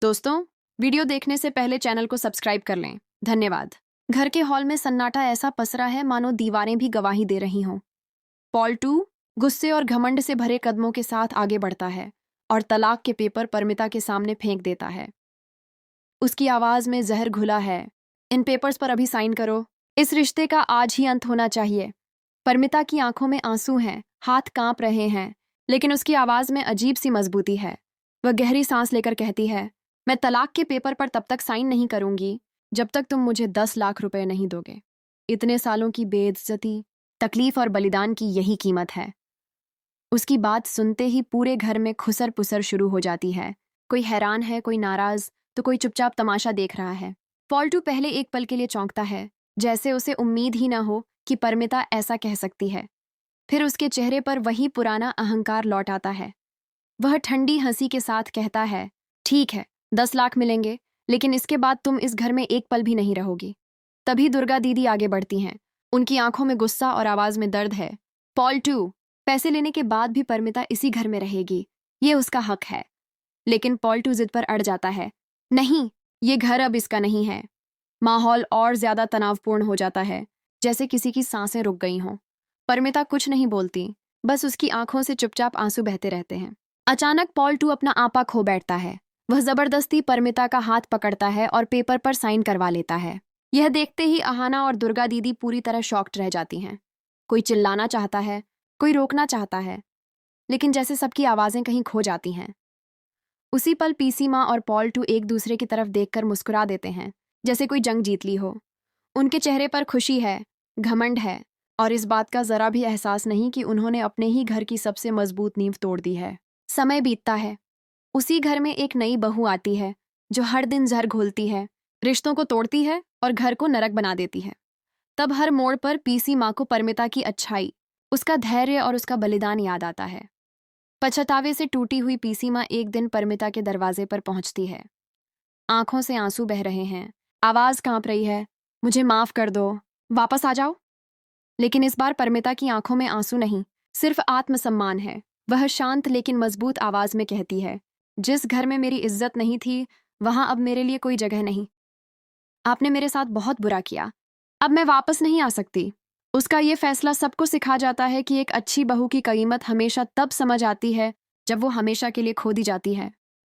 दोस्तों, वीडियो देखने से पहले चैनल को सब्सक्राइब कर लें। धन्यवाद। घर के हॉल में सन्नाटा ऐसा पसरा है मानो दीवारें भी गवाही दे रही हों। पॉल 2 गुस्से और घमंड से भरे कदमों के साथ आगे बढ़ता है और तलाक के पेपर परमिता के सामने फेंक देता है। उसकी आवाज में जहर घुला है। इन पेपर्स पर अभी साइन करो। इस रिश्ते का आज ही अंत होना चाहिए। परमिता की आंखों में आंसू हैं, हाथ कांप रहे हैं, लेकिन उसकी आवाज में अजीब सी मजबूती है। वह गहरी सांस लेकर कहती है, मैं तलाक के पेपर पर तब तक साइन नहीं करूंगी जब तक तुम मुझे 10 लाख रुपए नहीं दोगे। इतने सालों की बेइज्जती, तकलीफ और बलिदान की यही कीमत है। उसकी बात सुनते ही पूरे घर में खुसर पुसर शुरू हो जाती है। कोई हैरान है, कोई नाराज, तो कोई चुपचाप तमाशा देख रहा है। पॉल 2 पहले एक पल के लिए चौंकता है, जैसे उसे उम्मीद ही ना हो कि परमिता ऐसा कह सकती है। फिर उसके चेहरे पर वही पुराना अहंकार लौट आता है। वह ठंडी हंसी के साथ कहता है, ठीक है, 10 लाख मिलेंगे, लेकिन इसके बाद तुम इस घर में एक पल भी नहीं रहोगी। तभी दुर्गा दीदी आगे बढ़ती हैं। उनकी आंखों में गुस्सा और आवाज में दर्द है। पॉल 2, पैसे लेने के बाद भी परमिता इसी घर में रहेगी, ये उसका हक है। लेकिन पॉल 2 जिद पर अड़ जाता है, नहीं, ये घर अब इसका नहीं है। माहौल और ज्यादा तनावपूर्ण हो जाता है, जैसे किसी की सांसें रुक गई हों। परमिता कुछ नहीं बोलती, बस उसकी आंखों से चुपचाप आंसू बहते रहते हैं। अचानक पॉल 2 अपना आपा खो बैठता है। वह जबरदस्ती परमिता का हाथ पकड़ता है और पेपर पर साइन करवा लेता है। यह देखते ही अहाना और दुर्गा दीदी पूरी तरह शॉक्ड रह जाती हैं। कोई चिल्लाना चाहता है, कोई रोकना चाहता है, लेकिन जैसे सबकी आवाजें कहीं खो जाती हैं। उसी पल पीसी माँ और पॉल 2 एक दूसरे की तरफ देखकर मुस्कुरा देते हैं, जैसे कोई जंग जीत ली हो। उनके चेहरे पर खुशी है, घमंड है, और इस बात का जरा भी एहसास नहीं कि उन्होंने अपने ही घर की सबसे मजबूत नींव तोड़ दी है। समय बीतता है। उसी घर में एक नई बहू आती है, जो हर दिन जहर घोलती है, रिश्तों को तोड़ती है और घर को नरक बना देती है। तब हर मोड़ पर पीसी माँ को परमिता की अच्छाई, उसका धैर्य और उसका बलिदान याद आता है। पछतावे से टूटी हुई पीसी माँ एक दिन परमिता के दरवाजे पर पहुंचती है। आंखों से आंसू बह रहे हैं, आवाज कांप रही है, मुझे माफ कर दो, वापस आ जाओ। लेकिन इस बार परमिता की आंखों में आंसू नहीं, सिर्फ आत्मसम्मान है। वह शांत लेकिन मजबूत आवाज में कहती है, जिस घर में मेरी इज्जत नहीं थी, वहां अब मेरे लिए कोई जगह नहीं। आपने मेरे साथ बहुत बुरा किया, अब मैं वापस नहीं आ सकती। उसका ये फैसला सबको सिखा जाता है कि एक अच्छी बहू की कीमत हमेशा तब समझ आती है जब वो हमेशा के लिए खो दी जाती है।